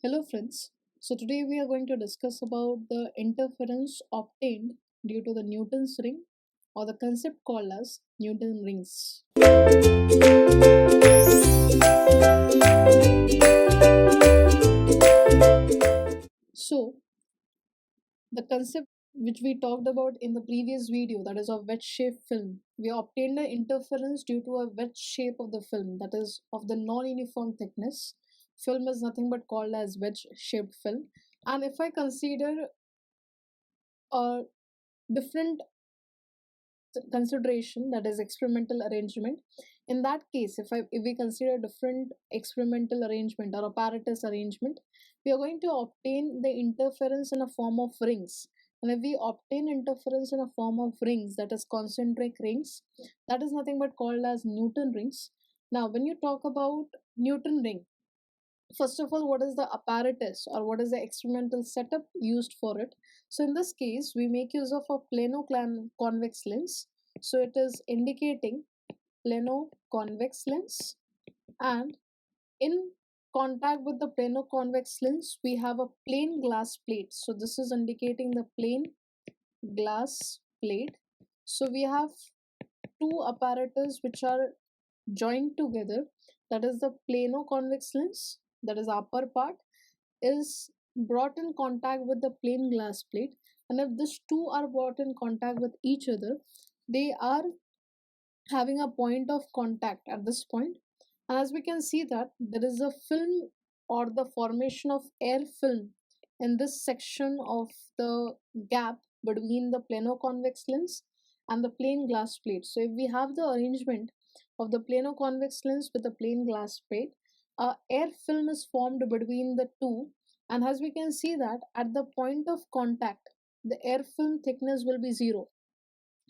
Hello friends. So today we are going to discuss about the interference obtained due to the Newton's ring or the concept called as Newton rings. So the concept which we talked about in the previous video, that is of wedge shaped film, we obtained the interference due to a wedge shape of the film, that is of the non-uniform thickness. Film is nothing but called as wedge shaped film. And if I consider a different consideration, that is experimental arrangement, in that case if we consider different experimental arrangement or apparatus arrangement, we are going to obtain the interference in a form of rings. And if we obtain interference in a form of rings, that is concentric rings, that is nothing but called as Newton rings. Now when you talk about Newton ring, first of all, what is the apparatus or what is the experimental setup used for it? So in this case we make use of a plano convex lens. So it is indicating plano convex lens, and in contact with the plano convex lens we have a plain glass plate. So this is indicating the plain glass plate. So we have two apparatus which are joined together, that is the plano convex lens, that is upper part, is brought in contact with the plain glass plate. And if these two are brought in contact with each other, they are having a point of contact at this point. And as we can see that there is a film or the formation of air film in this section of the gap between the plano convex lens and the plain glass plate. So if we have the arrangement of the plano convex lens with the plain glass plate, air film is formed between the two. And as we can see that at the point of contact the air film thickness will be zero.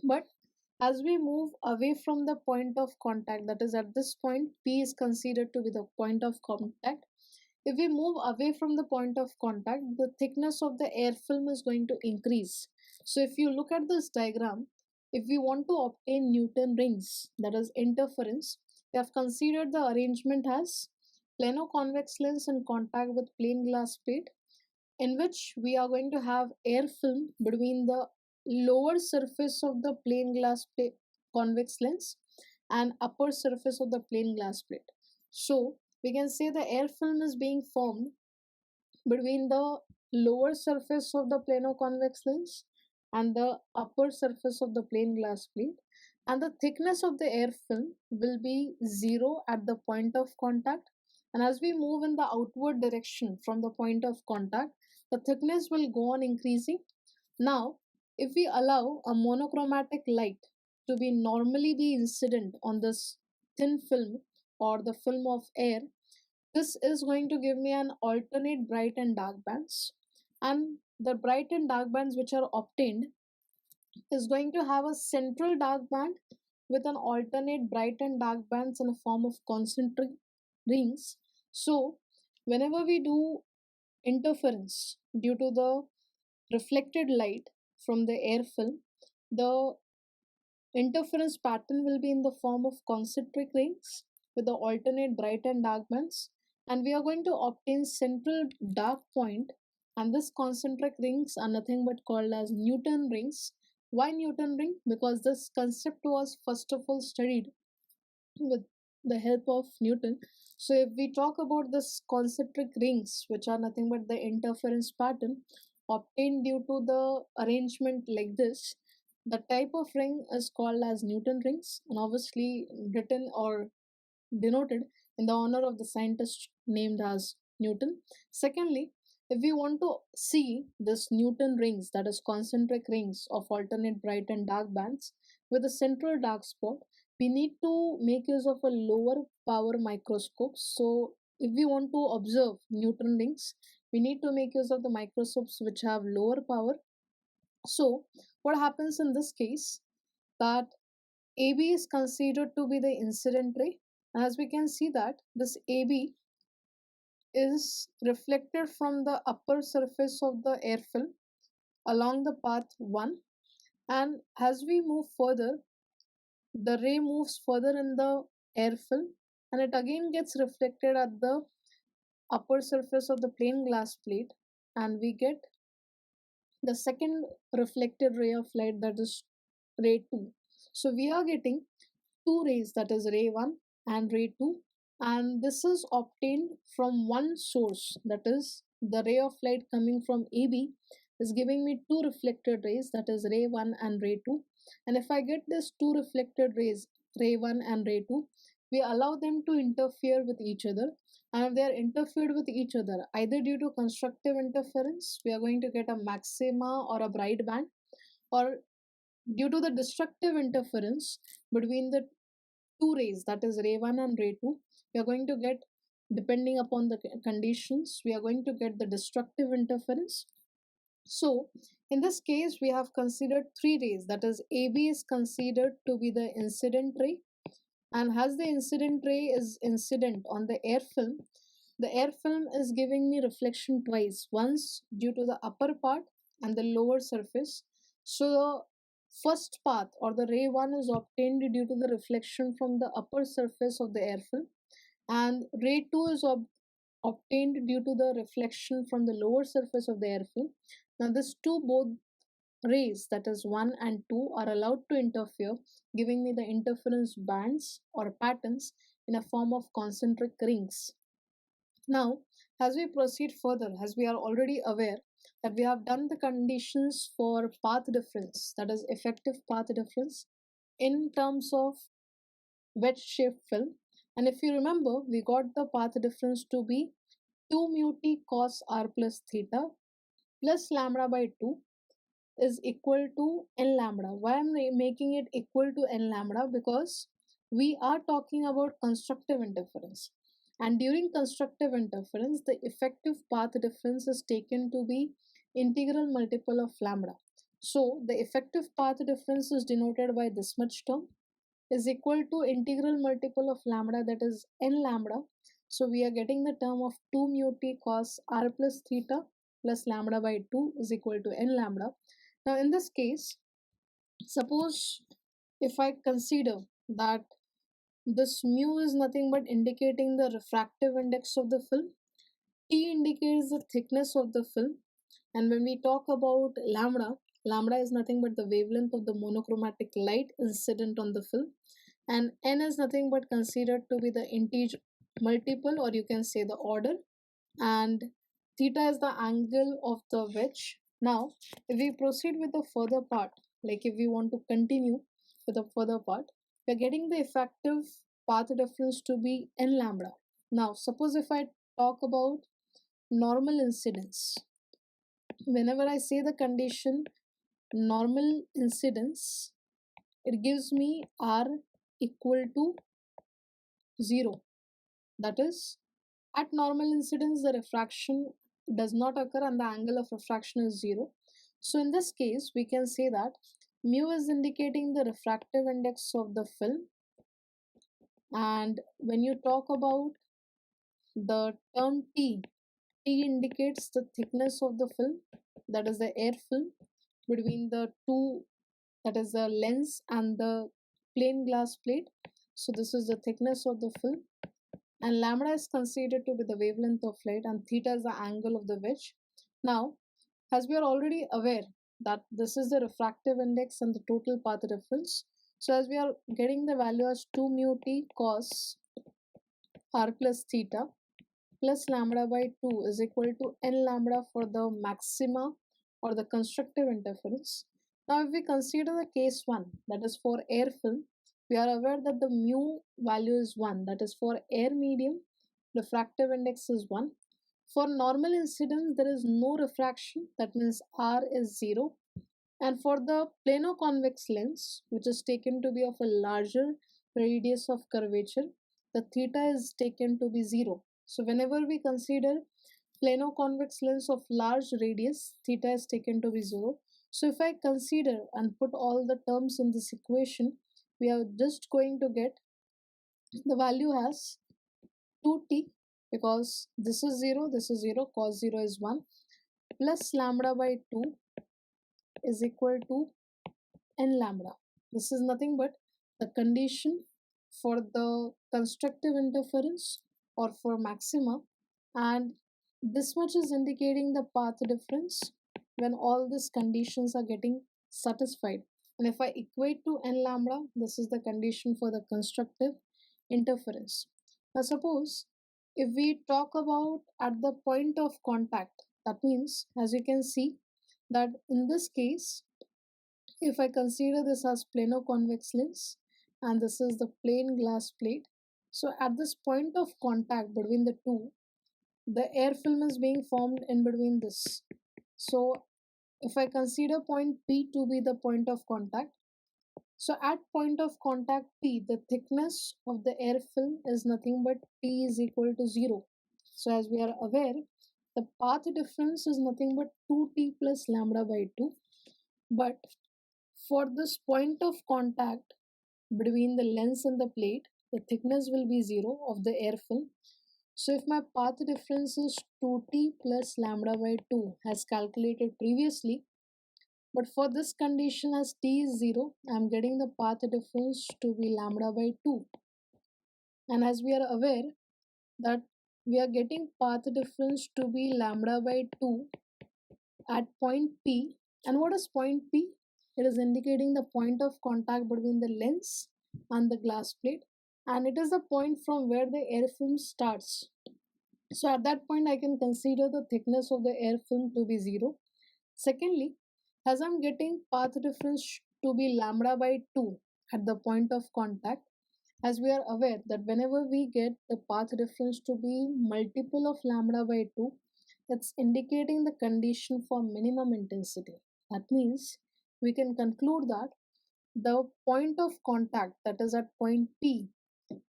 But as we move away from the point of contact, that is at this point P is considered to be the point of contact. If we move away from the point of contact, the thickness of the air film is going to increase. So if you look at this diagram, if we want to obtain Newton rings, that is interference, we have considered the arrangement as plano convex lens in contact with plain glass plate, in which we are going to have air film between the lower surface of the plain glass plate convex lens and upper surface of the plain glass plate. So we can say the air film is being formed between the lower surface of the plano convex lens and the upper surface of the plain glass plate, and the thickness of the air film will be zero at the point of contact. And as we move in the outward direction from the point of contact, the thickness will go on increasing. Now if we allow a monochromatic light to be normally be incident on this thin film or the film of air, this is going to give me an alternate bright and dark bands. And the bright and dark bands which are obtained is going to have a central dark band with an alternate bright and dark bands in a form of concentric rings. So whenever we do interference due to the reflected light from the air film, the interference pattern will be in the form of concentric rings with the alternate bright and dark bands, and we are going to obtain central dark point. And this concentric rings are nothing but called as Newton rings. Why Newton ring? Because this concept was first of all studied with the help of Newton. So if we talk about this concentric rings, which are nothing but the interference pattern obtained due to the arrangement like this, the type of ring is called as Newton rings, and obviously written or denoted in the honor of the scientist named as Newton. Secondly, if we want to see this Newton rings, that is concentric rings of alternate bright and dark bands with a central dark spot, we need to make use of a lower power microscope. So if we want to observe Newton rings, we need to make use of the microscopes which have lower power. So what happens in this case, that AB is considered to be the incident ray. As we can see that this AB is reflected from the upper surface of the air film along the path 1, and as we move further the ray moves further in the air film and it again gets reflected at the upper surface of the plane glass plate, and we get the second reflected ray of light, that is ray 2. So we are getting two rays, that is ray 1 and ray 2, and this is obtained from one source, that is the ray of light coming from AB is giving me two reflected rays, that is ray 1 and ray 2. And if I get these two reflected rays, ray 1 and ray 2, we allow them to interfere with each other, and if they are interfered with each other either due to constructive interference, we are going to get a maxima or a bright band, or due to the destructive interference between the two rays, that is ray 1 and ray 2, we are going to get, depending upon the conditions, we are going to get the destructive interference. So in this case we have considered three rays, that is AB is considered to be the incident ray, and as the incident ray is incident on the air film, the air film is giving me reflection twice, once due to the upper part and the lower surface. So the first path or the ray 1 is obtained due to the reflection from the upper surface of the air film, and ray 2 is obtained due to the reflection from the lower surface of the air film. Now these two both rays, that is 1 and 2, are allowed to interfere, giving me the interference bands or patterns in a form of concentric rings. Now, as we proceed further, as we are already aware that we have done the conditions for path difference, that is effective path difference, in terms of wedge shaped film. And if you remember, we got the path difference to be 2 mu t cos r plus theta plus lambda by 2 is equal to n lambda. Why am I making it equal to n lambda? Because we are talking about constructive interference, and during constructive interference the effective path difference is taken to be integral multiple of lambda. So the effective path difference is denoted by this much term, is equal to integral multiple of lambda, that is n lambda. So we are getting the term of 2 mu t cos r plus theta plus lambda by 2 is equal to n lambda. Now in this case, suppose if I consider that this mu is nothing but indicating the refractive index of the film, T indicates the thickness of the film, and when we talk about lambda, lambda is nothing but the wavelength of the monochromatic light incident on the film, and n is nothing but considered to be the integer multiple, or you can say the order, and theta is the angle of the wedge. Now if we proceed with the further part, like if we want to continue with the further part, we are getting the effective path difference to be n lambda. Now suppose if I talk about normal incidence, whenever I say the condition normal incidence, it gives me r equal to 0. That is, at normal incidence the refraction does not occur and the angle of refraction is 0. So in this case we can say that mu is indicating the refractive index of the film, and when you talk about the term T indicates the thickness of the film, that is the air film between the two, that is the lens and the plane glass plate. So this is the thickness of the film, and lambda is considered to be the wavelength of light, and theta is the angle of the wedge. Now as we are already aware that this is the refractive index and the total path difference, so as we are getting the value as 2 mu t cos r plus theta plus lambda by 2 is equal to n lambda for the maxima or the constructive interference. Now if we consider the case 1, that is for air film, we are aware that the mu value is 1, that is for air medium refractive index is 1. For normal incidence there is no refraction, that means r is 0, and for the plano-convex lens, which is taken to be of a larger radius of curvature, the theta is taken to be 0. So whenever we consider plano-convex lens of large radius, theta is taken to be 0. So if I consider and put all the terms in this equation, we are just going to get the value as 2t, because this is 0, this is 0, cos 0 is 1, plus lambda by 2 is equal to n lambda. This is nothing but the condition for the constructive interference or for maxima and this much is indicating the path difference when all these conditions are getting satisfied. And if I equate to n lambda, this is the condition for the constructive interference. Now suppose if we talk about at the point of contact, that means as you can see that in this case, if I consider this as plano-convex lens and this is the plain glass plate, so at this point of contact between the two, the air film is being formed in between this. So if I consider point P to be the point of contact, so at point of contact P, the thickness of the air film is nothing but T is equal to 0. So as we are aware, the path difference is nothing but 2T plus lambda by 2. But for this point of contact between the lens and the plate, the thickness will be 0 of the air film. So if my path difference is 2T plus lambda by 2 as calculated previously, but for this condition as T is 0, I am getting the path difference to be lambda by 2. And as we are aware that we are getting path difference to be lambda by 2 at point P. And what is point P? It is indicating the point of contact between the lens and the glass plate, and it is the point from where the air film starts. So at that point I can consider the thickness of the air film to be 0. Secondly, as I'm getting path difference to be lambda by 2 at the point of contact, as we are aware that whenever we get the path difference to be multiple of lambda by 2, it's indicating the condition for minimum intensity. That means we can conclude that the point of contact, that is at point P,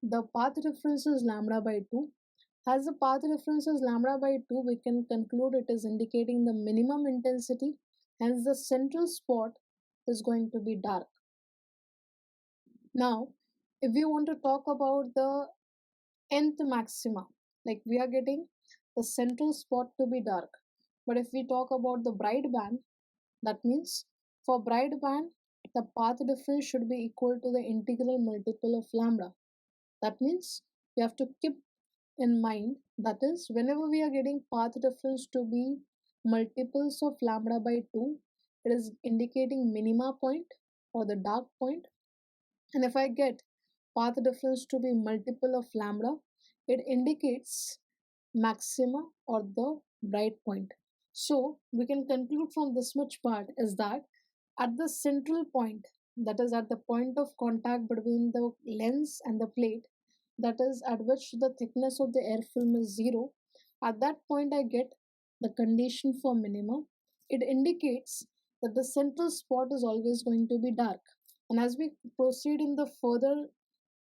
the path difference is lambda by 2. As the path difference is lambda by 2, we can conclude it is indicating the minimum intensity, hence the central spot is going to be dark. Now, if we want to talk about the nth maxima, like we are getting the central spot to be dark. But if we talk about the bright band, that means for bright band, the path difference should be equal to the integral multiple of lambda. That means we have to keep in mind, that is whenever we are getting path difference to be multiples of lambda by 2, it is indicating minima point or the dark point. And if I get path difference to be multiple of lambda, it indicates maxima or the bright point. So we can conclude from this much part is that at the central point, that is at the point of contact between the lens and the plate, that is at which the thickness of the air film is 0, at that point I get the condition for minima. It indicates that the central spot is always going to be dark. And as we proceed in the further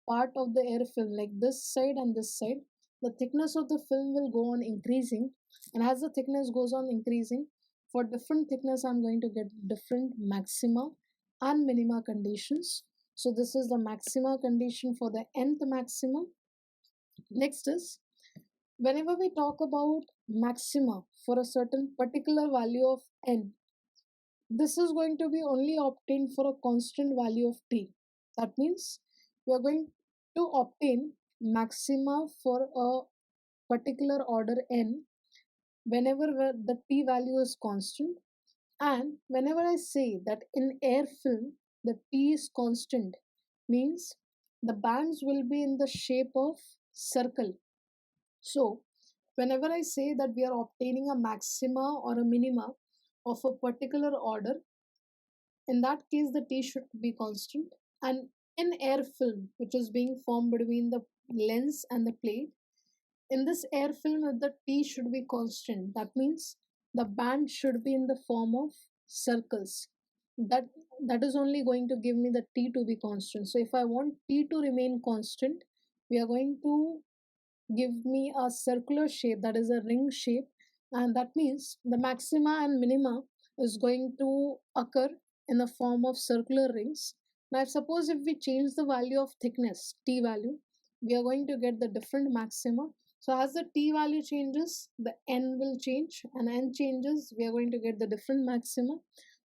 part of the air film, like this side and this side, the thickness of the film will go on increasing. And as the thickness goes on increasing, for different thickness I'm going to get different maxima and minima conditions. So this is the maxima condition for the nth maximum. Next is, whenever we talk about maxima for a certain particular value of n, this is going to be only obtained for a constant value of t. That means we are going to obtain maxima for a particular order n whenever the t value is constant, and whenever I say that in air film the t is constant, means the bands will be in the shape of circle. So whenever I say that we are obtaining a maxima or a minima of a particular order, in that case the t should be constant. And in air film which is being formed between the lens and the plate, in this air film the t should be constant. That means the band should be in the form of circles. That is only going to give me the t to be constant. So if I want t to remain constant, we are going to give me a circular shape, that is a ring shape, and that means the maxima and minima is going to occur in the form of circular rings. Now if suppose if we change the value of thickness, t value, we are going to get the different maxima. So as the t value changes, the n will change, and n changes, we are going to get the different maxima.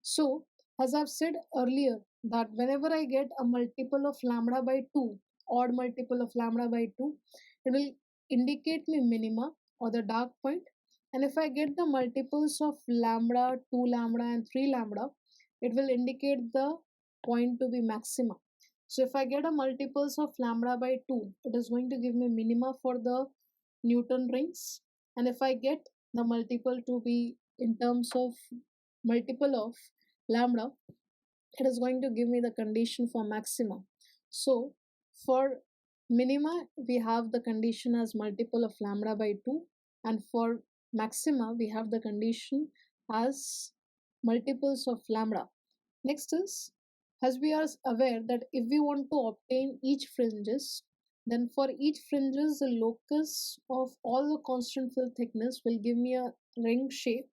So as I've said earlier, that whenever I get a multiple of lambda by 2, odd multiple of lambda by 2, it will indicate me minima, or the dark point. And if I get the multiples of lambda, 2 lambda and 3 lambda, it will indicate the point to be maxima. So if I get a multiples of lambda by 2, it is going to give me minima for the Newton rings. And if I get the multiple to be in terms of multiple of lambda, it is going to give me the condition for maxima. So for minima, we have the condition as multiple of lambda by 2, and for maxima, we have the condition as multiples of lambda. Next is, as we are aware that if we want to obtain each fringes, then for each fringes, the locus of all the constant fill thickness will give me a ring shape.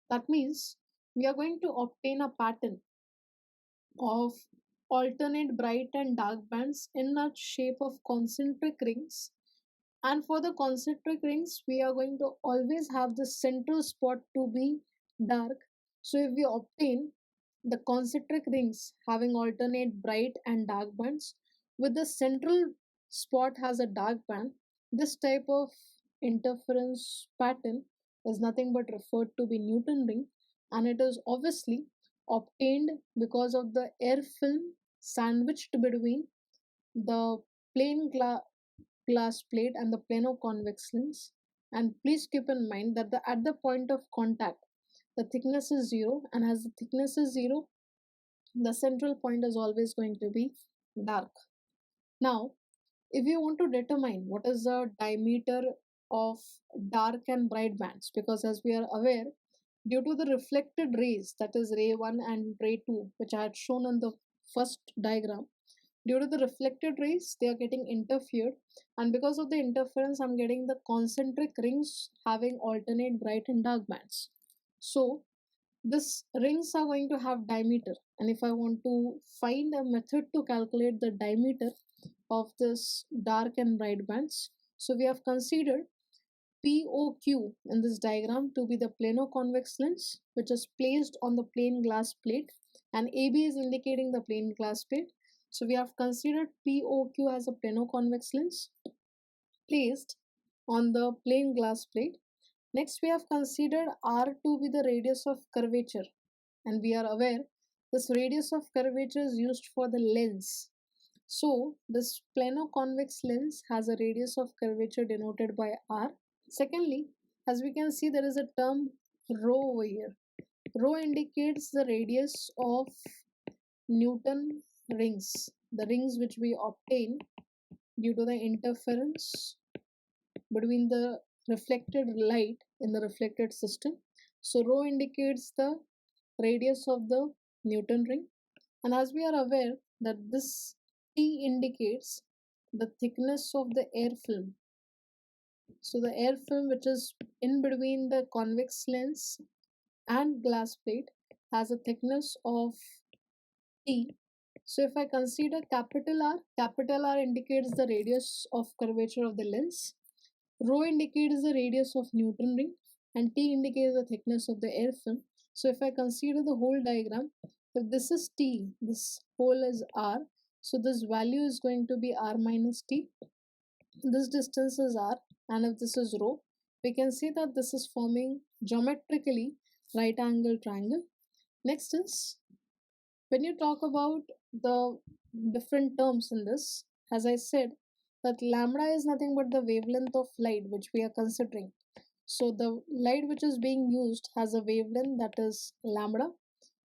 That means we are going to obtain a pattern of alternate bright and dark bands in a shape of concentric rings. And for the concentric rings, we are going to always have the central spot to be dark. So if we obtain the concentric rings having alternate bright and dark bands with the central spot has a dark band, this type of interference pattern is nothing but referred to be Newton ring, and it is obviously obtained because of the air film sandwiched between the plain glass plate and the plano-convex lens. And please keep in mind that at the point of contact, the thickness is 0, and as the thickness is 0, the central point is always going to be dark. Now, if you want to determine what is the diameter of dark and bright bands, because as we are aware, due to the reflected rays, that is ray 1 and ray 2, which I had shown in the first diagram, due to the reflected rays, they are getting interfered, and because of the interference, I'm getting the concentric rings having alternate bright and dark bands. So these rings are going to have diameter, and if I want to find a method to calculate the diameter of this dark and bright bands, so we have considered POQ in this diagram to be the plano-convex lens, which is placed on the plain glass plate, and AB is indicating the plain glass plate. So we have considered POQ as a plano-convex lens placed on the plain glass plate. Next, we have considered R to be the radius of curvature, and we are aware this radius of curvature is used for the lens. So this plano-convex lens has a radius of curvature denoted by R. Secondly, as we can see, there is a term rho over here. Rho indicates the radius of Newton rings, the rings which we obtain due to the interference between the reflected light in the reflected system. So rho indicates the radius of the Newton ring, and as we are aware that this T indicates the thickness of the air film. So the air film which is in between the convex lens and glass plate has a thickness of T. So if I consider capital R indicates the radius of curvature of the lens, rho indicates the radius of Newton ring, and T indicates the thickness of the air film. So if I consider the whole diagram, if this is T, this whole is R, so this value is going to be R minus T. This distance is R, and if this is rho, we can see that this is forming geometrically right angle triangle. Next is, when you talk about the different terms in this, as I said, that lambda is nothing but the wavelength of light which we are considering. So the light which is being used has a wavelength that is lambda.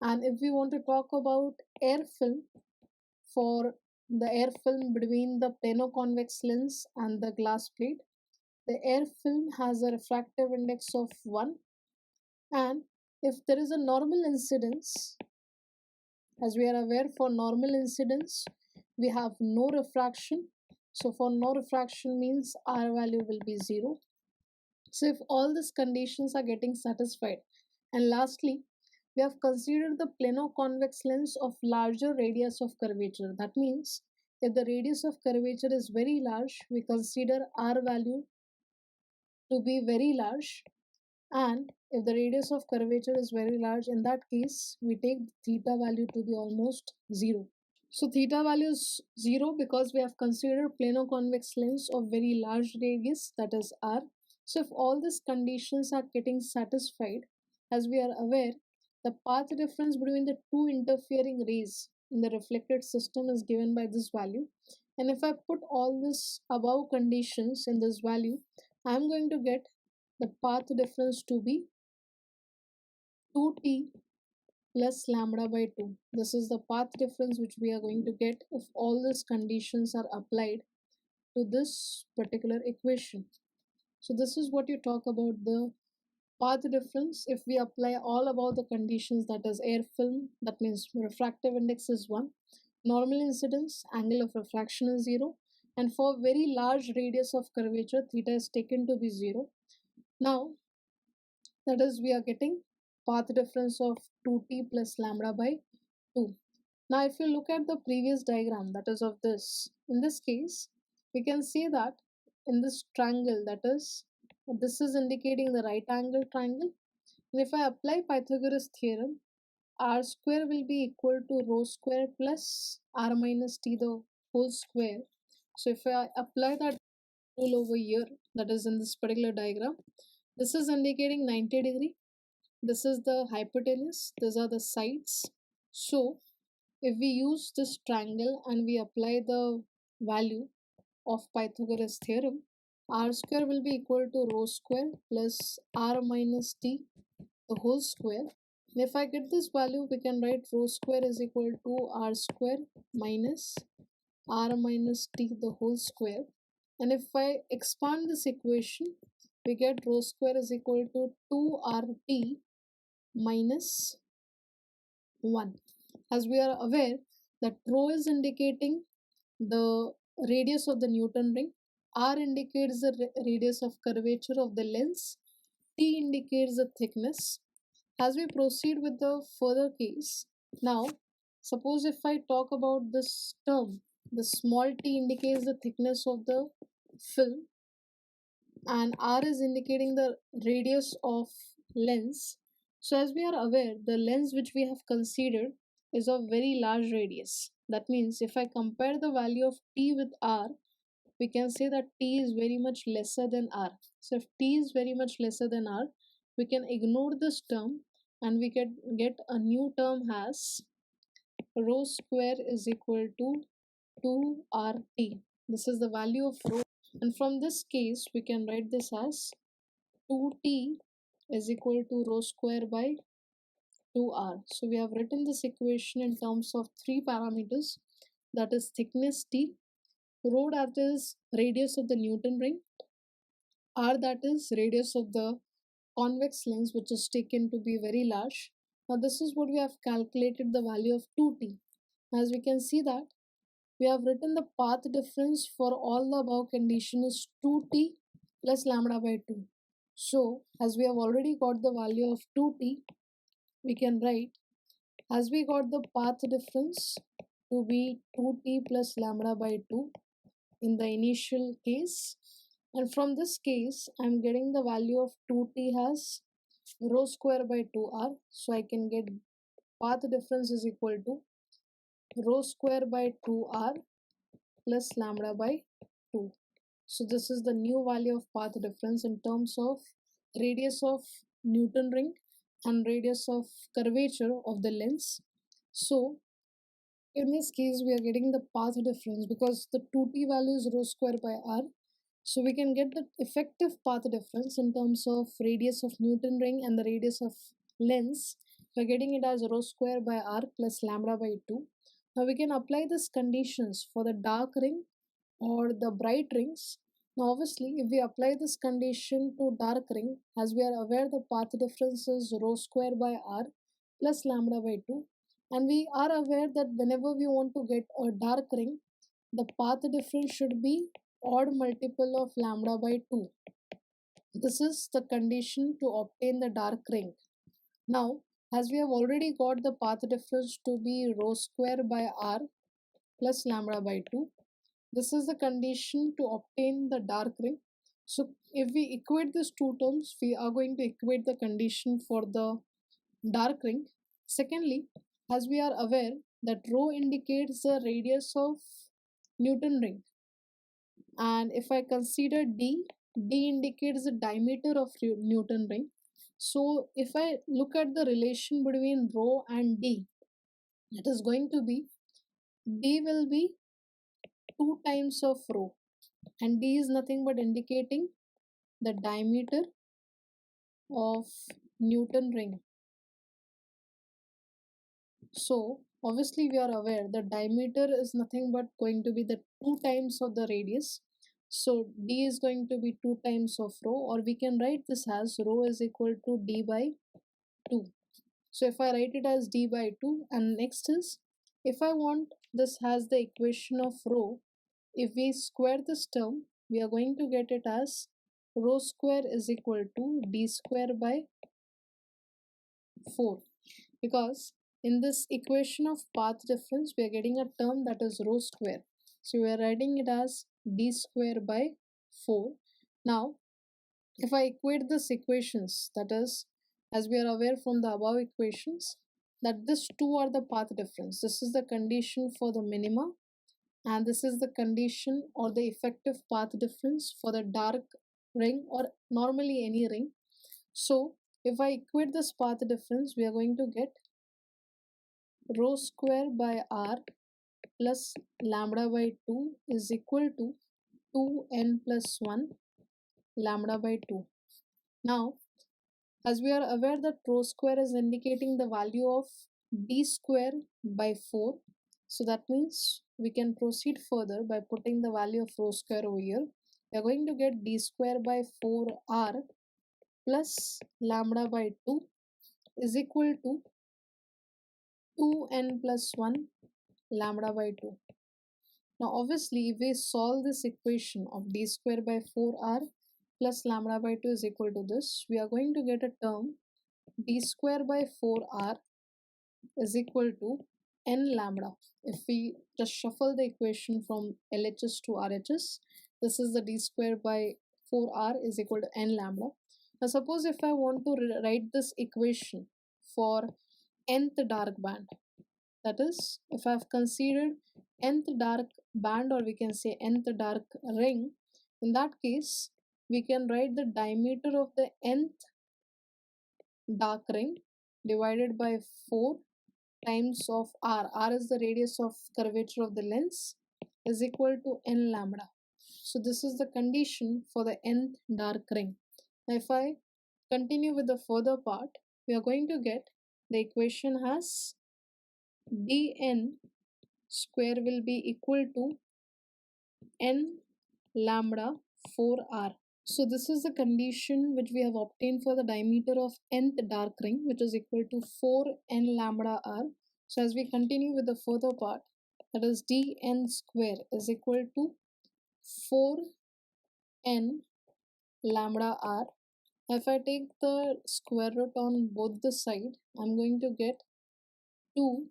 And if we want to talk about air film, for the air film between the plano-convex lens and the glass plate, the air film has a refractive index of 1, and if there is a normal incidence, as we are aware, for normal incidence we have no refraction. So for no refraction means R value will be 0. So if all these conditions are getting satisfied, and lastly we have considered the plano-convex lens of larger radius of curvature. That means if the radius of curvature is very large, we consider R value to be very large, and if the radius of curvature is very large, in that case we take theta value to be almost 0. So theta value is 0 because we have considered plano-convex lens of very large radius, that is R. So if all these conditions are getting satisfied, as we are aware, the path difference between the two interfering rays in the reflected system is given by this value. And if I put all this above conditions in this value, I am going to get the path difference to be 2t plus lambda by 2. This is the path difference which we are going to get if all these conditions are applied to this particular equation. So this is what you talk about the path difference if we apply all about the conditions, that is air film, that means refractive index is 1, normal incidence, angle of refraction is 0, and for very large radius of curvature theta is taken to be 0. Now that is we are getting path difference of 2t plus lambda by 2. Now if you look at the previous diagram, that is of this, in this case we can see that in this triangle, that is this is indicating the right angle triangle, and if I apply Pythagoras theorem, r square will be equal to rho square plus r minus t the whole square. So if I apply that rule over here, that is in this particular diagram, this is indicating 90 degree, this is the hypotenuse, these are the sides. So if we use this triangle and we apply the value of Pythagoras theorem, r square will be equal to rho square plus r minus t the whole square. And if I get this value, we can write rho square is equal to r square minus r minus t the whole square. And if I expand this equation, we get rho square is equal to 2rt minus 1. As we are aware that rho is indicating the radius of the Newton ring, r indicates the radius of curvature of the lens, t indicates the thickness. As we proceed with the further case, now suppose if I talk about this term, the small t indicates the thickness of the film and r is indicating the radius of lens. So as we are aware, the lens which we have considered is of very large radius. That means if I compare the value of t with r, we can say that t is very much lesser than r. So if t is very much lesser than r, we can ignore this term and we can get a new term as rho square is equal to 2rt. This is the value of rho, and from this case we can write this as 2t is equal to rho square by 2r. So we have written this equation in terms of three parameters, that is thickness t, rho that is radius of the Newton ring, r that is radius of the convex lens which is taken to be very large. Now this is what we have calculated the value of 2t. As we can see that we have written the path difference for all the above condition is 2t plus lambda by 2. So as we have already got the value of 2t, we can write as we got the path difference to be 2t plus lambda by 2 in the initial case, and from this case I'm getting the value of 2t as rho square by 2r. So I can get path difference is equal to rho square by 2r plus lambda by 2. So this is the new value of path difference in terms of radius of Newton ring and radius of curvature of the lens. So in this case we are getting the path difference because the 2t value is rho square by r. So we can get the effective path difference in terms of radius of Newton ring and the radius of lens. We're getting it as rho square by r plus lambda by 2. Now we can apply these conditions for the dark ring or the bright rings. Now obviously if we apply this condition to dark ring, as we are aware the path difference is rho square by r plus lambda by 2, and we are aware that whenever we want to get a dark ring, the path difference should be odd multiple of lambda by 2. This is the condition to obtain the dark ring. Now as we have already got the path difference to be rho square by r plus lambda by 2, this is the condition to obtain the dark ring. So if we equate these two terms, we are going to equate the condition for the dark ring. Secondly, as we are aware that rho indicates the radius of Newton ring, and if I consider d, D indicates the diameter of Newton ring. So if I look at the relation between rho and D, it is going to be D will be 2 times of rho, and D is nothing but indicating the diameter of Newton ring. So obviously we are aware the diameter is nothing but going to be the 2 times of the radius. So D is going to be 2 times of rho, or we can write this as rho is equal to D by 2. So if I write it as D by 2, and next is, if I want this has the equation of rho, if we square this term, we are going to get it as rho square is equal to D square by 4, because in this equation of path difference we are getting a term that is rho square, so we are writing it as D square by 4. Now if I equate this equations, that is, as we are aware from the above equations, that this two are the path difference. This is the condition for the minima, and this is the condition or the effective path difference for the dark ring or normally any ring. So if I equate this path difference, we are going to get rho square by r plus lambda by 2 is equal to 2n plus 1 lambda by 2. Now as we are aware that rho square is indicating the value of D square by 4, so that means we can proceed further by putting the value of rho square over here. We are going to get D square by 4r plus lambda by 2 is equal to 2n plus 1 lambda by 2. Now obviously if we solve this equation of D square by 4r plus lambda by 2 is equal to this, we are going to get a term D square by 4r is equal to n lambda. If we just shuffle the equation from LHS to RHS, this is the D square by 4r is equal to n lambda. Now suppose if I want to write this equation for nth dark band, that is, if I have considered nth dark band, or we can say nth dark ring, in that case we can write the diameter of the nth dark ring divided by 4 times of r. R is the radius of curvature of the lens, is equal to n lambda. So this is the condition for the nth dark ring. Now if I continue with the further part, we are going to get the equation has dn square will be equal to n lambda 4r. So this is the condition which we have obtained for the diameter of nth dark ring, which is equal to 4n lambda r. So as we continue with the further part, that is dn square is equal to 4n lambda r. If I take the square root on both the side, I'm going to get 2,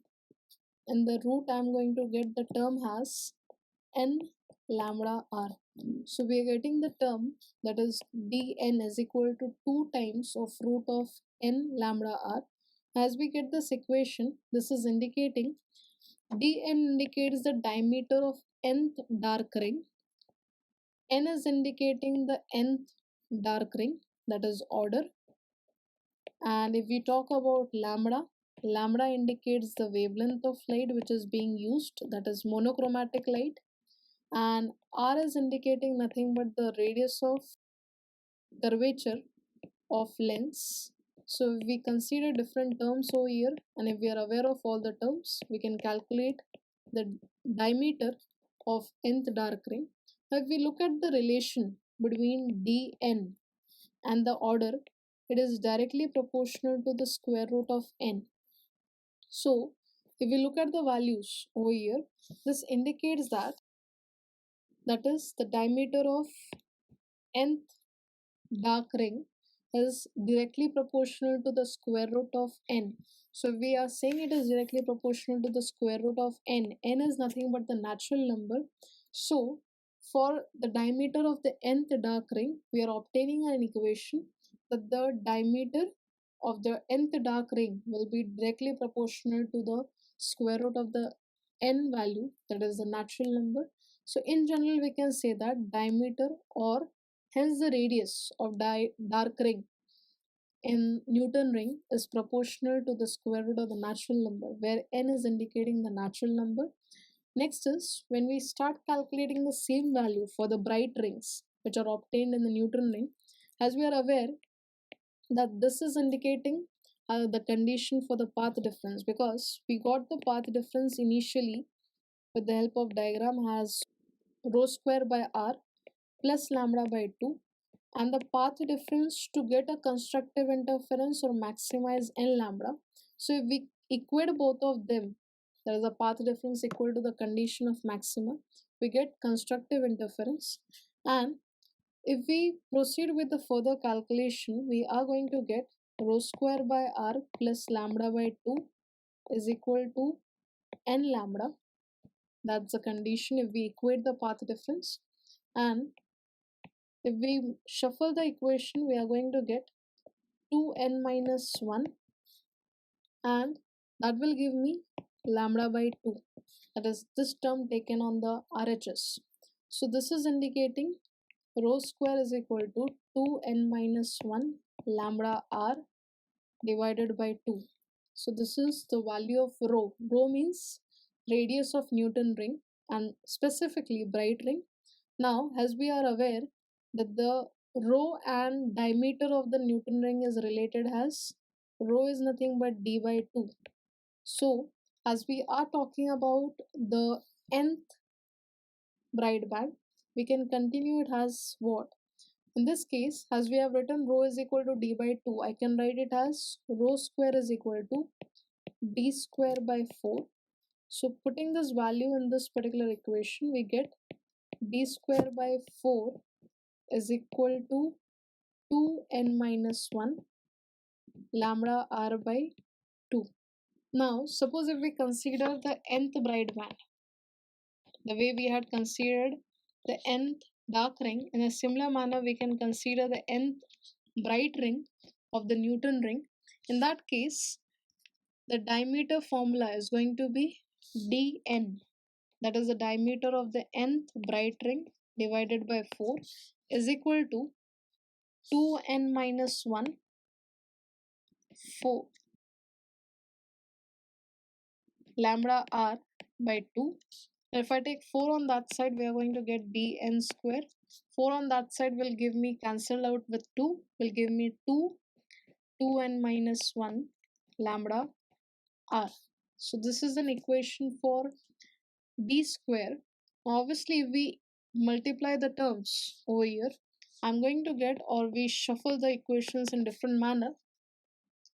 and the root I'm going to get the term has n lambda r. So we are getting the term that is dn is equal to 2 times of root of n lambda r. As we get this equation, this is indicating dn indicates the diameter of nth dark ring, n is indicating the nth dark ring, that is order, and if we talk about lambda, lambda indicates the wavelength of light which is being used, that is monochromatic light, and r is indicating nothing but the radius of curvature of lens. So if we consider different terms over here, and if we are aware of all the terms, we can calculate the diameter of nth dark ring. Now if we look at the relation between dn and the order, it is directly proportional to the square root of n. So if we look at the values over here, this indicates that is the diameter of nth dark ring is directly proportional to the square root of n. So we are saying it is directly proportional to the square root of n. N is nothing but the natural number. So for the diameter of the nth dark ring, we are obtaining an equation that the diameter of the nth dark ring will be directly proportional to the square root of the n value, that is the natural number. So in general we can say that diameter or Hence, the radius of dark ring in Newton ring is proportional to the square root of the natural number, where n is indicating the natural number. Next is when we start calculating the same value for the bright rings which are obtained in the Newton ring, as we are aware that this is indicating the condition for the path difference, because we got the path difference initially with the help of diagram as rho square by r plus lambda by 2, and the path difference to get a constructive interference or maximize n lambda. So if we equate both of them, there is a path difference equal to the condition of maxima, we get constructive interference. And if we proceed with the further calculation, we are going to get rho square by r plus lambda by 2 is equal to n lambda. That's the condition if we equate the path difference. And if we shuffle the equation, we are going to get 2n minus 1, and that will give me lambda by 2. That is this term taken on the RHS. So this is indicating rho square is equal to 2n minus 1 lambda r divided by 2. So this is the value of rho. Rho means radius of Newton ring, and specifically bright ring. Now, as we are aware that the rho and diameter of the Newton ring is related as rho is nothing but d by 2. So, as we are talking about the nth bright band, we can continue it as what? In this case, as we have written rho is equal to d by 2, I can write it as rho square is equal to d square by 4. So putting this value in this particular equation, we get d square by 4 is equal to 2n minus 1 lambda r by 2. Now, suppose if we consider the nth bright band, the way we had considered the nth dark ring, in a similar manner we can consider the nth bright ring of the Newton ring. In that case, the diameter formula is going to be dn, that is the diameter of the nth bright ring divided by 4 is equal to 2n minus 1 4 lambda r by 2. If I take 4 on that side, we are going to get dn square. 4 on that side will give me cancel out with 2, will give me 2n minus 1 lambda r. So this is an equation for d square. Obviously, if we multiply the terms over here, I'm going to get, or we shuffle the equations in different manner,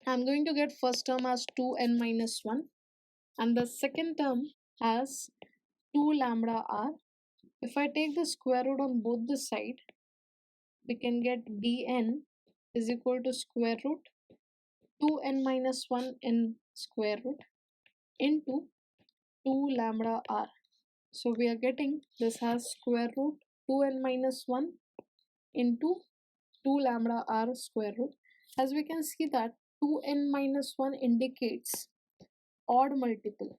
I'm going to get first term as 2n minus 1 and the second term as 2 lambda r. If I take the square root on both the side, we can get dn is equal to square root 2n minus 1 in square root into 2 lambda r. So we are getting this as square root 2n minus 1 into 2 lambda r square root. As we can see that 2n minus 1 indicates odd multiple.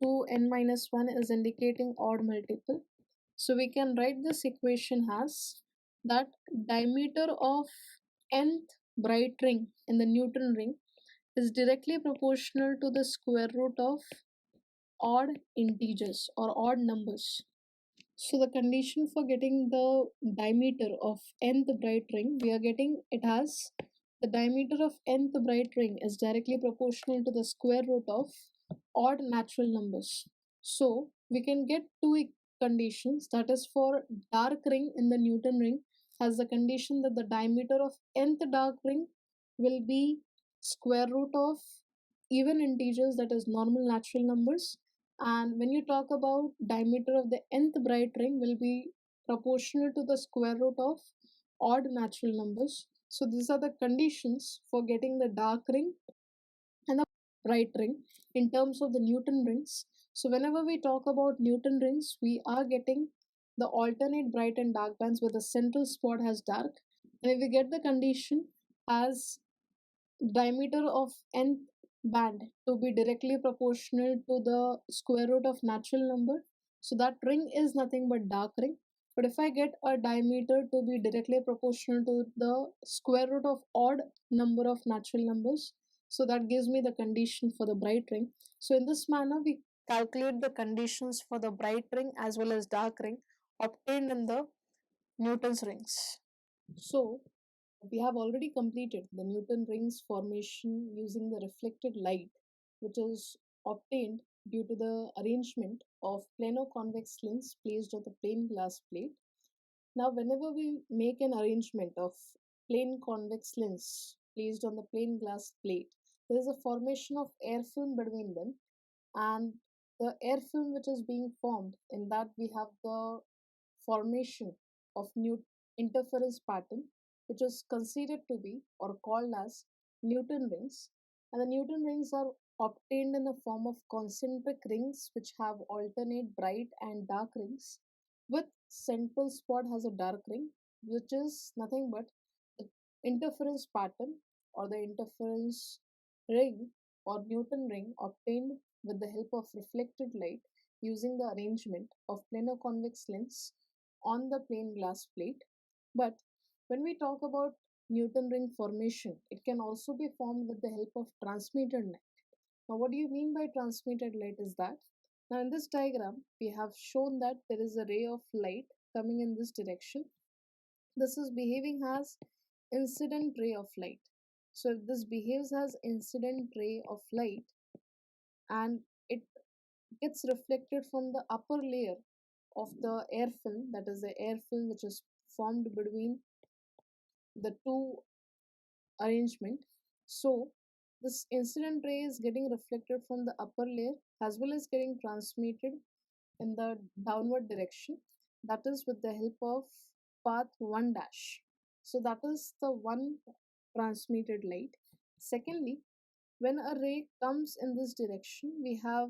2n minus 1 is indicating odd multiple. So we can write this equation as that diameter of nth bright ring in the Newton ring is directly proportional to the square root of odd integers or odd numbers. So the condition for getting the diameter of nth bright ring, we are getting it as the diameter of nth bright ring is directly proportional to the square root of odd natural numbers. So we can get two conditions, that is for dark ring in the Newton ring has the condition that the diameter of nth dark ring will be square root of even integers, that is normal natural numbers, and when you talk about diameter of the nth bright ring will be proportional to the square root of odd natural numbers. So these are the conditions for getting the dark ring and the bright ring in terms of the Newton rings. So whenever we talk about Newton rings, we are getting the alternate bright and dark bands where the central spot has dark. And if we get the condition as diameter of nth band to be directly proportional to the square root of natural number, so that ring is nothing but dark ring. But if I get a diameter to be directly proportional to the square root of odd number of natural numbers, so that gives me the condition for the bright ring. So in this manner, we calculate the conditions for the bright ring as well as dark ring obtained in the Newton's rings. So we have already completed the Newton rings formation using the reflected light, which is obtained due to the arrangement of plano-convex lens placed on the plain glass plate. Now, whenever we make an arrangement of plain convex lens placed on the plain glass plate, there is a formation of air film between them, and the air film which is being formed, in that we have the formation of new interference pattern, which is considered to be or called as Newton rings. And the Newton rings are obtained in the form of concentric rings which have alternate bright and dark rings, with central spot has a dark ring, which is nothing but the interference pattern or the interference ring or Newton ring obtained with the help of reflected light using the arrangement of plano-convex lens on the plain glass plate. But when we talk about Newton ring formation, it can also be formed with the help of transmitted light. Now, what do you mean by transmitted light is that, now in this diagram, we have shown that there is a ray of light coming in this direction. This is behaving as incident ray of light. So if this behaves as incident ray of light and it gets reflected from the upper layer of the air film, that is the air film which is formed between the two arrangement. So this incident ray is getting reflected from the upper layer as well as getting transmitted in the downward direction, that is with the help of path 1 dash. So that is the one transmitted light. Secondly, when a ray comes in this direction, we have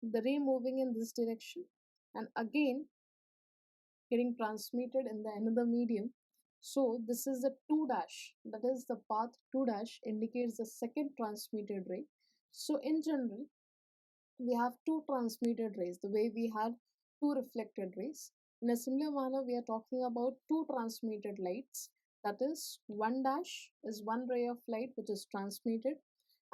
the ray moving in this direction and again getting transmitted in the another medium. So this is the 2 dash, that is the path 2 dash indicates the second transmitted ray. So in general, we have two transmitted rays the way we had two reflected rays. In a similar manner, we are talking about two transmitted lights, that is 1 dash is one ray of light which is transmitted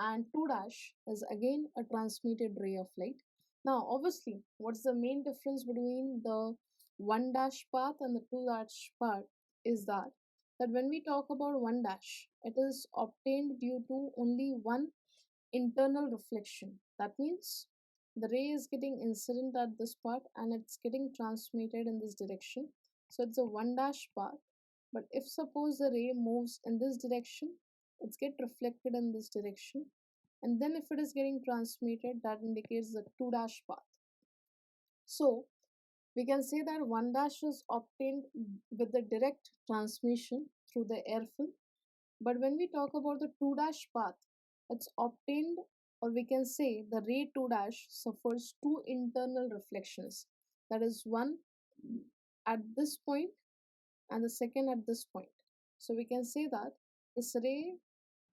and 2 dash is again a transmitted ray of light. Now obviously, what's the main difference between the 1 dash path and the 2 dash path is that when we talk about 1 dash, it is obtained due to only one internal reflection. That means the ray is getting incident at this part and it's getting transmitted in this direction. So it's a 1 dash path. But if suppose the ray moves in this direction, it's get reflected in this direction. And then if it is getting transmitted, that indicates the 2 dash path. So we can say that 1 dash is obtained with the direct transmission through the air film. But when we talk about the 2 dash path, it's obtained, or we can say the ray 2 dash suffers two internal reflections. That is one at this point and the second at this point. So we can say that this ray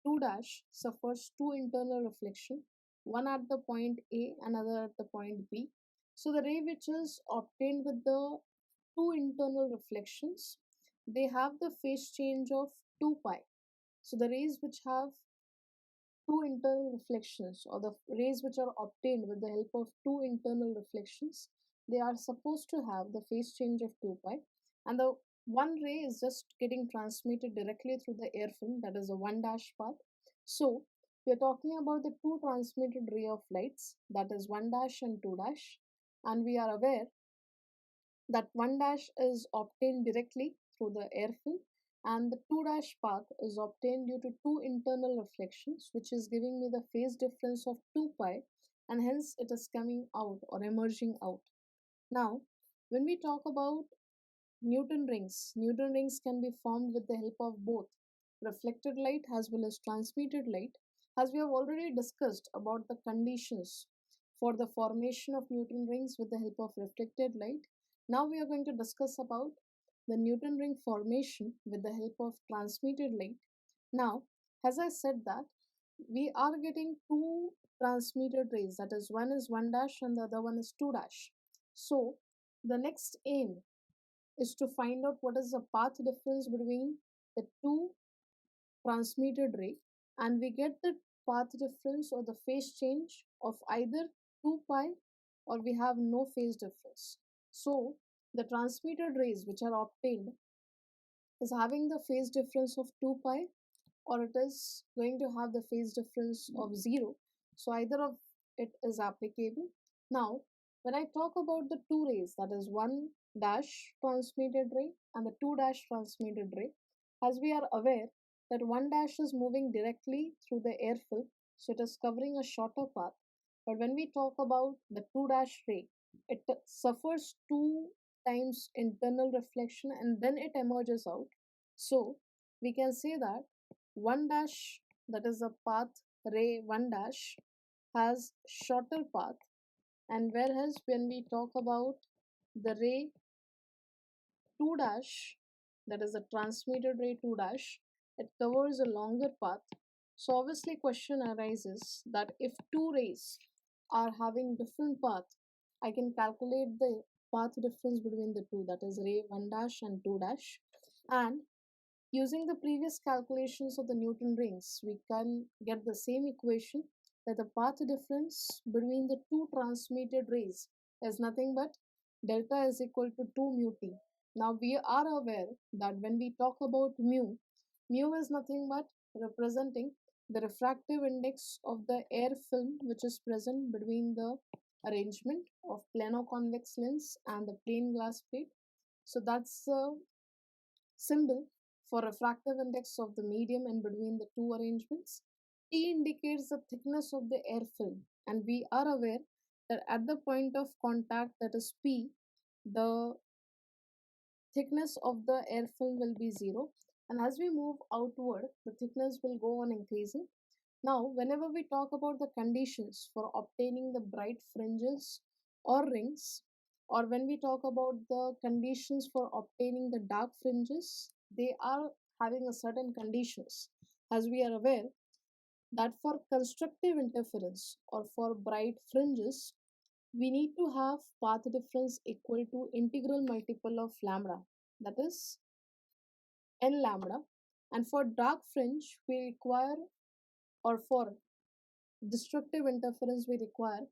2 dash suffers two internal reflection, one at the point A, another at the point B. So the ray which is obtained with the two internal reflections, they have the phase change of 2 pi. So the rays which have two internal reflections, or the rays which are obtained with the help of two internal reflections, they are supposed to have the phase change of 2 pi, and the one ray is just getting transmitted directly through the air film, that is a 1 dash path. So we are talking about the two transmitted ray of lights, that is 1 dash and 2 dash, and we are aware that 1 dash is obtained directly through the air film and the 2 dash path is obtained due to two internal reflections, which is giving me the phase difference of 2 pi, and hence it is coming out or emerging out. Now when we talk about Newton rings can be formed with the help of both reflected light as well as transmitted light. As we have already discussed about the conditions for the formation of Newton rings with the help of reflected light, now we are going to discuss about the Newton ring formation with the help of transmitted light. Now, as I said that we are getting two transmitted rays, that is one is 1 dash and the other one is 2 dash. So the next aim is to find out what is the path difference between the two transmitted ray, and we get the path difference or the phase change of either 2 pi or we have no phase difference. So the transmitted rays which are obtained is having the phase difference of 2 pi or it is going to have the phase difference of 0. So either of it is applicable. Now, when I talk about the two rays, that is 1 dash transmitted ray and the 2 dash transmitted ray, as we are aware that 1 dash is moving directly through the air film, so it is covering a shorter path. But when we talk about the 2 dash ray, it suffers 2 times internal reflection and then it emerges out. So we can say that 1 dash, that is the path ray 1 dash, has shorter path, and whereas when we talk about the ray 2 dash, that is the transmitted ray 2 dash, it covers a longer path. So obviously question arises that if two rays are having different path, I can calculate the path difference between the two, that is ray 1 dash and 2 dash, and using the previous calculations of the Newton rings, we can get the same equation that the path difference between the two transmitted rays is nothing but delta is equal to 2 mu t. Now we are aware that when we talk about mu, mu is nothing but representing the refractive index of the air film which is present between the arrangement of plano-convex lens and the plane glass plate. So that's the symbol for refractive index of the medium in between the two arrangements. T indicates the thickness of the air film, and we are aware that at the point of contact, that is P, the thickness of the air film will be 0, and as we move outward, the thickness will go on increasing. Now, whenever we talk about the conditions for obtaining the bright fringes or rings, or when we talk about the conditions for obtaining the dark fringes, they are having a certain conditions. As we are aware that for constructive interference or for bright fringes, we need to have path difference equal to integral multiple of lambda, that is n lambda. And for dark fringe, we require, or for destructive interference, we require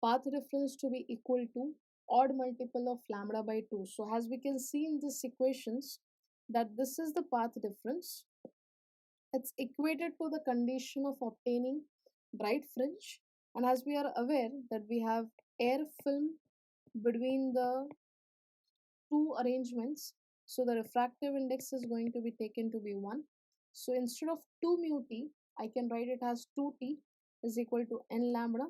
path difference to be equal to odd multiple of lambda by 2. So as we can see in these equations that this is the path difference, it's equated to the condition of obtaining bright fringe. And as we are aware that we have air film between the two arrangements, so the refractive index is going to be taken to be 1. So instead of 2 mu t, I can write it as 2t is equal to n lambda.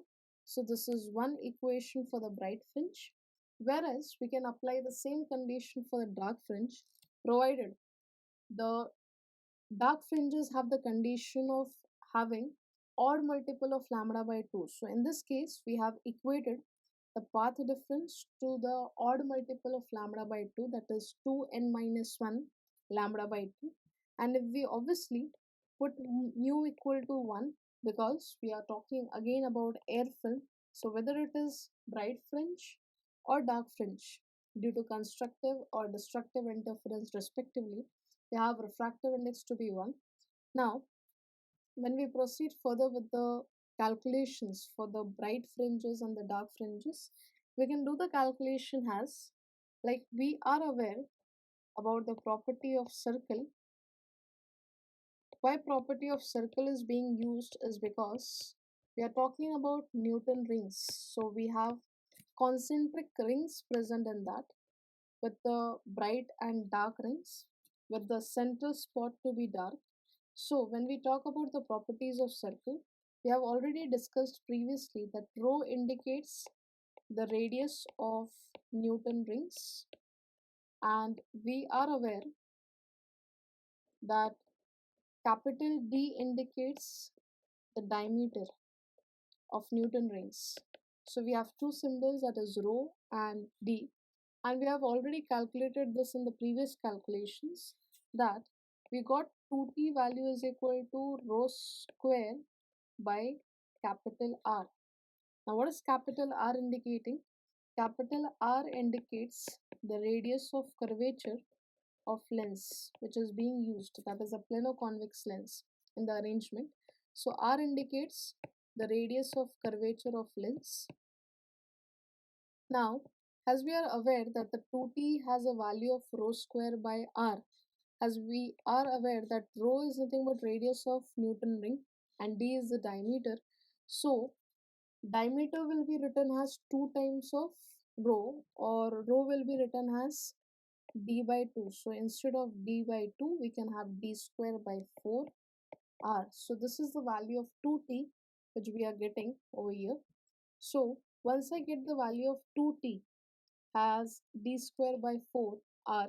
So this is one equation for the bright fringe, whereas we can apply the same condition for the dark fringe, provided the dark fringes have the condition of having odd multiple of lambda by 2. So in this case, we have equated the path difference to the odd multiple of lambda by 2, that is 2n minus 1 lambda by 2. And if we obviously put mu equal to 1, because we are talking again about air film, so whether it is bright fringe or dark fringe, due to constructive or destructive interference respectively, we have refractive index to be 1. Now, when we proceed further with the calculations for the bright fringes and the dark fringes, we can do the calculation as, like, we are aware about the property of circle. Why property of circle is being used is because we are talking about Newton rings. So we have concentric rings present in that, with the bright and dark rings, with the central spot to be dark. So when we talk about the properties of circle, we have already discussed previously that rho indicates the radius of Newton rings, and we are aware that capital D indicates the diameter of Newton rings. So we have two symbols, that is rho and D, and we have already calculated this in the previous calculations, that we got 2t value is equal to rho square by capital R. Now what is capital R indicating? capital R indicates the radius of curvature of lens which is being used, that is a plano-convex lens in the arrangement. So R indicates the radius of curvature of lens. Now, as we are aware that the 2t has a value of rho square by r, as we are aware that rho is nothing but radius of Newton ring and d is the diameter, so diameter will be written as 2 times of rho, or rho will be written as d by 2. So instead of d by 2 we can have d square by 4r. So this is the value of 2t which we are getting over here. So once I get the value of 2t as d square by 4r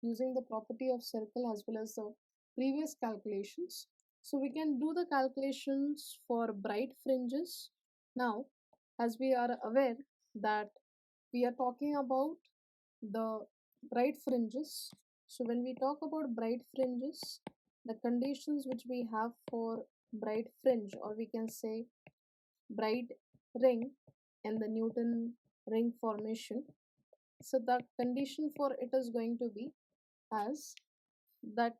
using the property of circle as well as the previous calculations, so we can do the calculations for bright fringes. Now, as we are aware that we are talking about the bright fringes, so when we talk about bright fringes, the conditions which we have for bright fringe, or we can say bright ring and the Newton ring formation, so the condition for it is going to be as that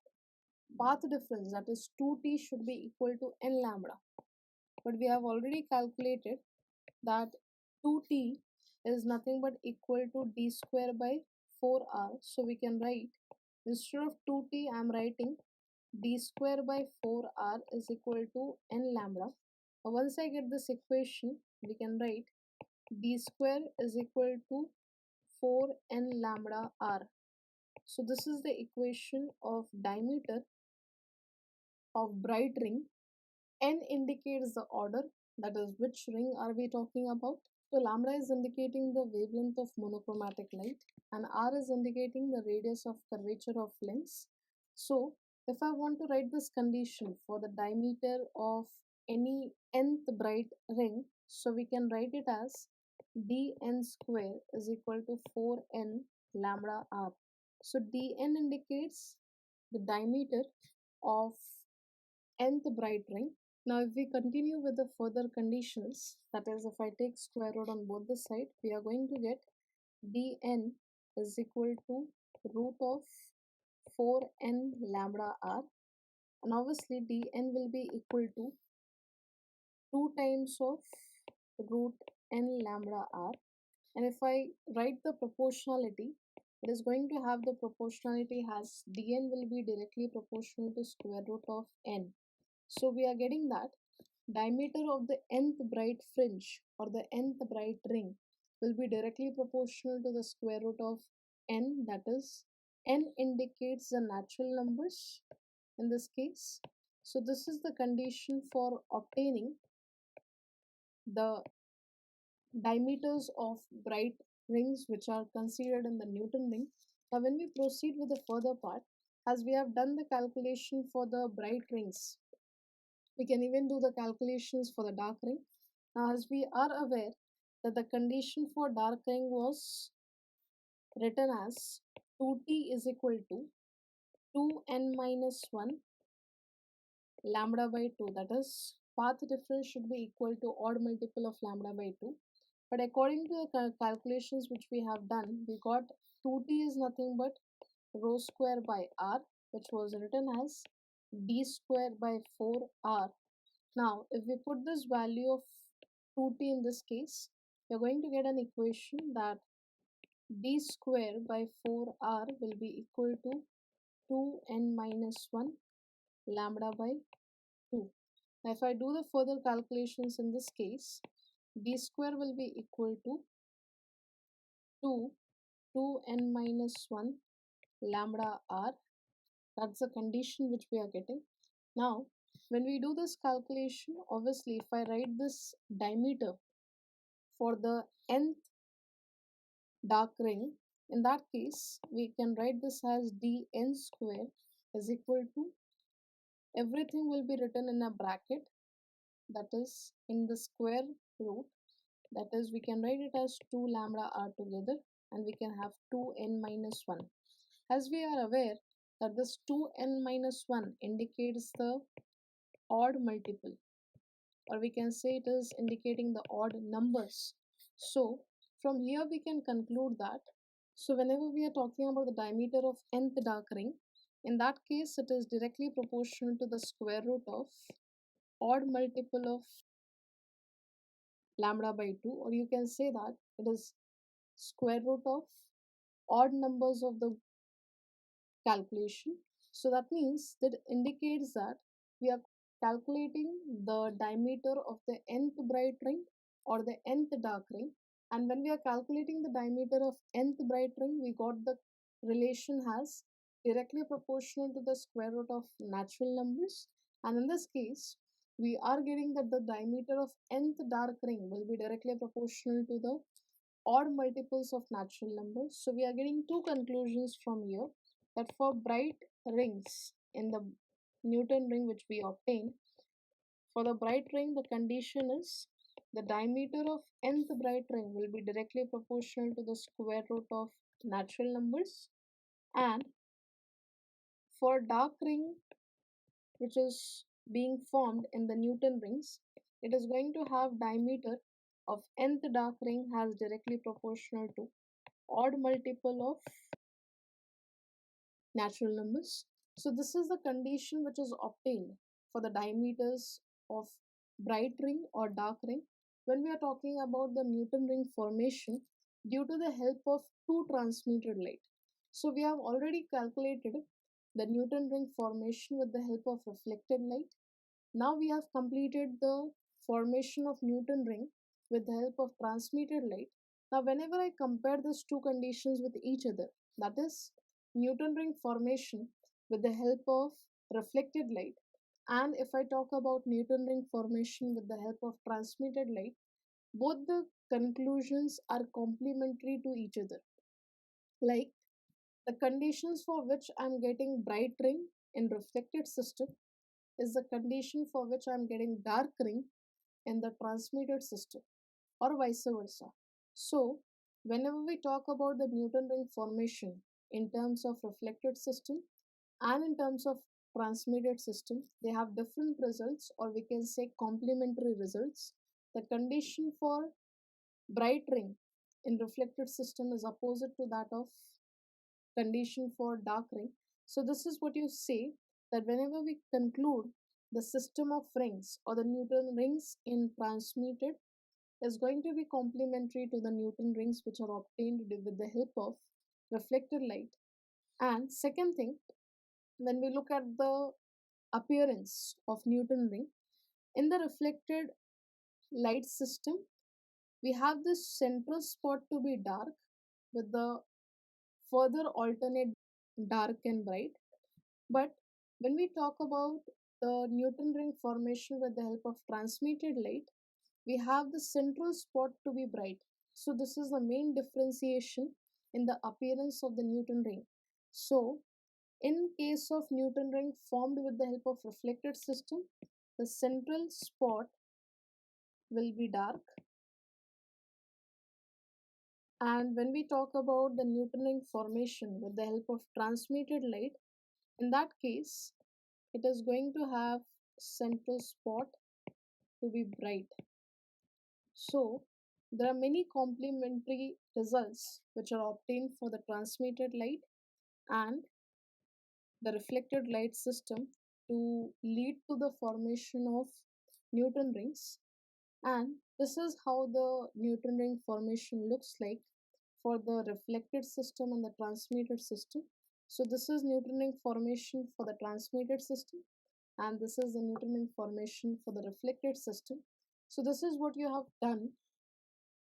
path difference, that is 2t, should be equal to n lambda. But we have already calculated that 2t is nothing but equal to d square by 4r. So we can write, instead of 2t I am writing d square by 4r is equal to n lambda. Once I get this equation, we can write d square is equal to 4n lambda r. So this is the equation of diameter of bright ring. N indicates the order, that is which ring are we talking about. So lambda is indicating the wavelength of monochromatic light and r is indicating the radius of curvature of lens. So if I want to write this condition for the diameter of any nth bright ring, so we can write it as dn square is equal to 4n lambda r. So dn indicates the diameter of nth bright ring. Now if we continue with the further conditions, that is if I take square root on both the sides, we are going to get dn is equal to root of 4n lambda r, and obviously dn will be equal to 2 times of root n lambda r. And if I write the proportionality, it is going to have the proportionality as dn will be directly proportional to square root of n. So we are getting that diameter of the nth bright fringe or the nth bright ring will be directly proportional to the square root of n, that is n indicates the natural numbers in this case. So this is the condition for obtaining the diameters of bright rings which are considered in the Newton ring. Now when we proceed with the further part, as we have done the calculation for the bright rings, we can even do the calculations for the dark ring. Now as we are aware that the condition for dark ring was written as 2t is equal to 2n minus 1 lambda by 2, that is path difference should be equal to odd multiple of lambda by 2. But according to the calculations which we have done, we got 2t is nothing but rho square by r, which was written as d square by 4r. Now if we put this value of 2t in this case, we are going to get an equation that d square by 4r will be equal to 2n minus 1 lambda by 2. Now if I do the further calculations in this case, d square will be equal to 2n minus 1 lambda r. That's the condition which we are getting. Now when we do this calculation, obviously if I write this diameter for the nth dark ring, in that case we can write this as dn square is equal to, everything will be written in a bracket, that is in the square root, that is we can write it as 2 lambda r together, and we can have 2n minus 1. As we are aware that this 2n minus 1 indicates the odd multiple, or we can say it is indicating the odd numbers. So From here we can conclude that, so whenever we are talking about the diameter of nth dark ring, in that case it is directly proportional to the square root of odd multiple of lambda by 2, or you can say that it is square root of odd numbers of the calculation. So that means that indicates that we are calculating the diameter of the nth bright ring or the nth dark ring. And when we are calculating the diameter of nth bright ring, we got the relation has directly proportional to the square root of natural numbers. And in this case, we are getting that the diameter of nth dark ring will be directly proportional to the odd multiples of natural numbers. So we are getting two conclusions from here, that for bright rings in the Newton ring which we obtained, for the bright ring the condition is the diameter of nth bright ring will be directly proportional to the square root of natural numbers, and for dark ring which is being formed in the Newton rings, it is going to have diameter of nth dark ring has directly proportional to odd multiple of natural numbers. So this is the condition which is obtained for the diameters of bright ring or dark ring when we are talking about the Newton ring formation due to the help of two transmitted light. So we have already calculated the Newton ring formation with the help of reflected light. Now we have completed the formation of Newton ring with the help of transmitted light. Now whenever I compare these two conditions with each other, that is Newton ring formation with the help of reflected light, and if I talk about Newton ring formation with the help of transmitted light, both the conclusions are complementary to each other. Like the conditions for which I'm getting bright ring in reflected system is the condition for which I'm getting dark ring in the transmitted system, or vice versa. So, whenever we talk about the Newton ring formation in terms of reflected system and in terms of transmitted system, they have different results, or we can say complementary results. The condition for bright ring in reflected system is opposite to that of condition for dark ring. So this is what you say, that whenever we conclude the system of rings or the Newton rings in transmitted is going to be complementary to the Newton rings which are obtained with the help of reflected light. And second thing, when we look at the appearance of Newton ring in the reflected light system, we have this central spot to be dark with the further alternate dark and bright. But when we talk about the Newton ring formation with the help of transmitted light, we have the central spot to be bright. So this is the main differentiation in the appearance of the Newton ring. So in case of Newton ring formed with the help of reflected system, the central spot will be dark. And when we talk about the Newton ring formation with the help of transmitted light, in that case, it is going to have central spot to be bright. So there are many complementary results which are obtained for the transmitted light and the reflected light system to lead to the formation of Newton rings. And this is how the Newton ring formation looks like for the reflected system and the transmitted system. So this is Newton ring formation for the transmitted system, and this is the Newton ring formation for the reflected system. So this is what you have done,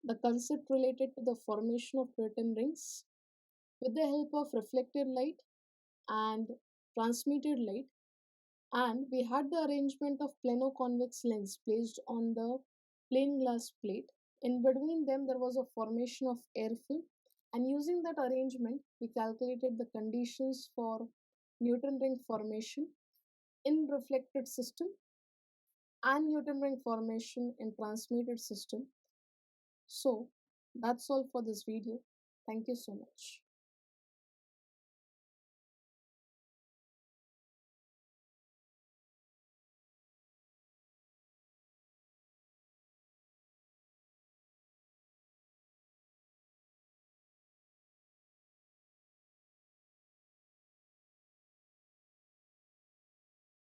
the concept related to the formation of Newton rings with the help of reflected light and transmitted light. And we had the arrangement of plano-convex lens placed on the plain glass plate. In between them there was a formation of air film, and using that arrangement we calculated the conditions for Newton ring formation in reflected system and Newton ring formation in transmitted system. So that's all for this video. Thank you so much.